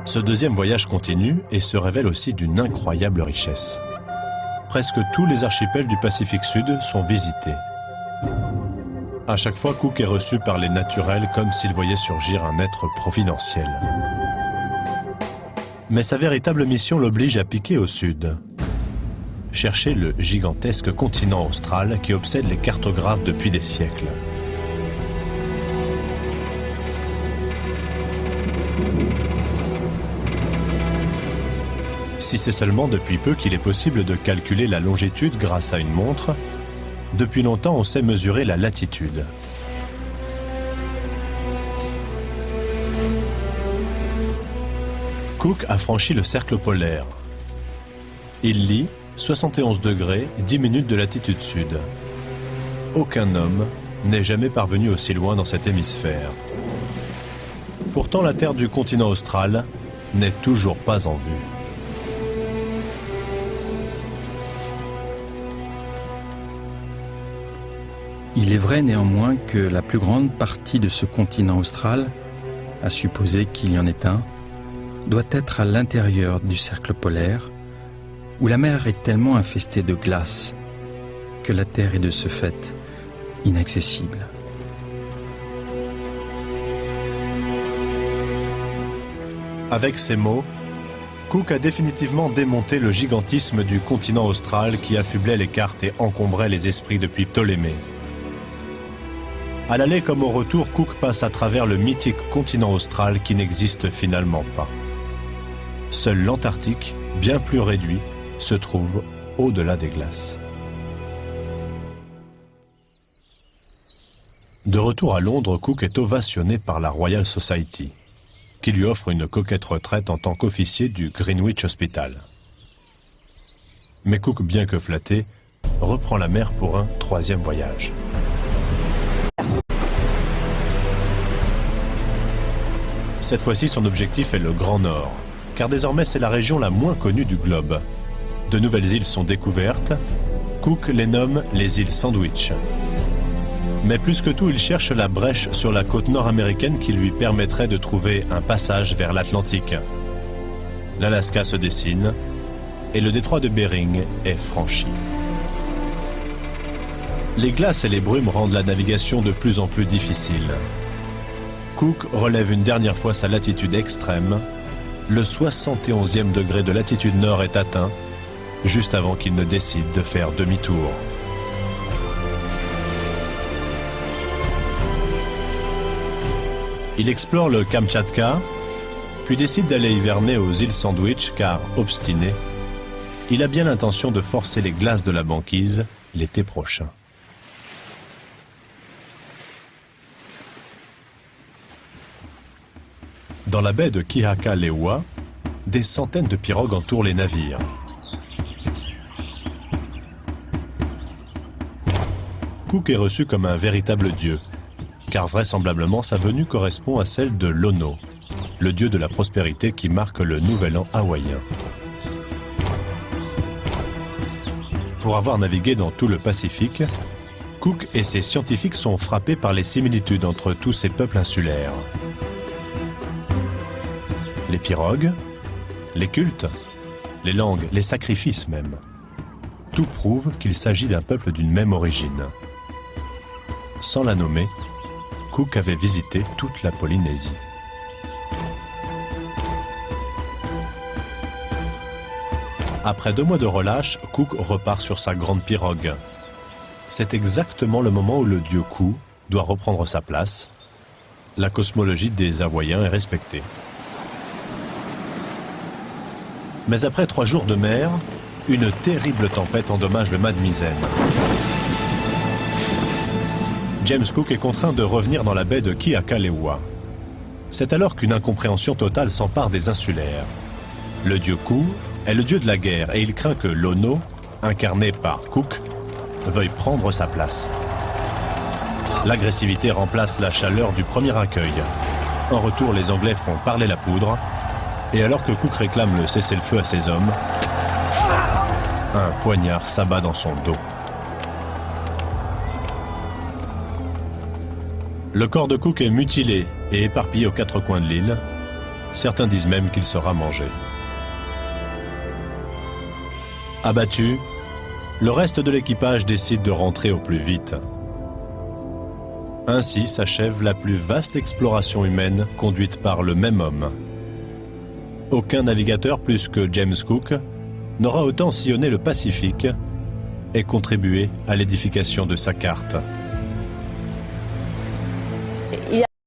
Ce deuxième voyage continue et se révèle aussi d'une incroyable richesse. Presque tous les archipels du Pacifique Sud sont visités. À chaque fois, Cook est reçu par les naturels comme s'il voyait surgir un être providentiel. Mais sa véritable mission l'oblige à piquer au sud. Chercher le gigantesque continent austral qui obsède les cartographes depuis des siècles. Si c'est seulement depuis peu qu'il est possible de calculer la longitude grâce à une montre, depuis longtemps on sait mesurer la latitude. Cook a franchi le cercle polaire. Il lit 71 degrés 10 minutes de latitude sud. Aucun homme n'est jamais parvenu aussi loin dans cet hémisphère. Pourtant, la terre du continent austral n'est toujours pas en vue. Il est vrai néanmoins que la plus grande partie de ce continent austral, à supposer qu'il y en ait un, doit être à l'intérieur du cercle polaire, où la mer est tellement infestée de glace que la Terre est de ce fait inaccessible. Avec ces mots, Cook a définitivement démonté le gigantisme du continent austral qui affublait les cartes et encombrait les esprits depuis Ptolémée. À l'aller comme au retour, Cook passe à travers le mythique continent austral qui n'existe finalement pas. Seul l'Antarctique, bien plus réduit, se trouve au-delà des glaces. De retour à Londres, Cook est ovationné par la Royal Society, qui lui offre une coquette retraite en tant qu'officier du Greenwich Hospital. Mais Cook, bien que flatté, reprend la mer pour un troisième voyage. Cette fois-ci, son objectif est le Grand Nord, car désormais c'est la région la moins connue du globe. De nouvelles îles sont découvertes. Cook les nomme les îles Sandwich. Mais plus que tout, il cherche la brèche sur la côte nord-américaine qui lui permettrait de trouver un passage vers l'Atlantique. L'Alaska se dessine et le détroit de Bering est franchi. Les glaces et les brumes rendent la navigation de plus en plus difficile. Cook relève une dernière fois sa latitude extrême. Le 71e degré de latitude nord est atteint, juste avant qu'il ne décide de faire demi-tour. Il explore le Kamtchatka, puis décide d'aller hiverner aux îles Sandwich car, obstiné, il a bien l'intention de forcer les glaces de la banquise l'été prochain. Dans la baie de Kihaka-Lewa, des centaines de pirogues entourent les navires. Cook est reçu comme un véritable dieu, car vraisemblablement sa venue correspond à celle de Lono, le dieu de la prospérité qui marque le nouvel an hawaïen. Pour avoir navigué dans tout le Pacifique, Cook et ses scientifiques sont frappés par les similitudes entre tous ces peuples insulaires. Les pirogues, les cultes, les langues, les sacrifices même. Tout prouve qu'il s'agit d'un peuple d'une même origine. Sans la nommer, Cook avait visité toute la Polynésie. Après 2 mois de relâche, Cook repart sur sa grande pirogue. C'est exactement le moment où le dieu Ku doit reprendre sa place. La cosmologie des Hawaïens est respectée. Mais après 3 jours de mer, une terrible tempête endommage le mât de misaine. James Cook est contraint de revenir dans la baie de Kihaka-Lewa. C'est alors qu'une incompréhension totale s'empare des insulaires. Le dieu Ku est le dieu de la guerre et il craint que Lono, incarné par Cook, veuille prendre sa place. L'agressivité remplace la chaleur du premier accueil. En retour, les Anglais font parler la poudre. Et alors que Cook réclame le cessez-le-feu à ses hommes, un poignard s'abat dans son dos. Le corps de Cook est mutilé et éparpillé aux quatre coins de l'île. Certains disent même qu'il sera mangé. Abattu, le reste de l'équipage décide de rentrer au plus vite. Ainsi s'achève la plus vaste exploration humaine conduite par le même homme. Aucun navigateur plus que James Cook n'aura autant sillonné le Pacifique et contribué à l'édification de sa carte.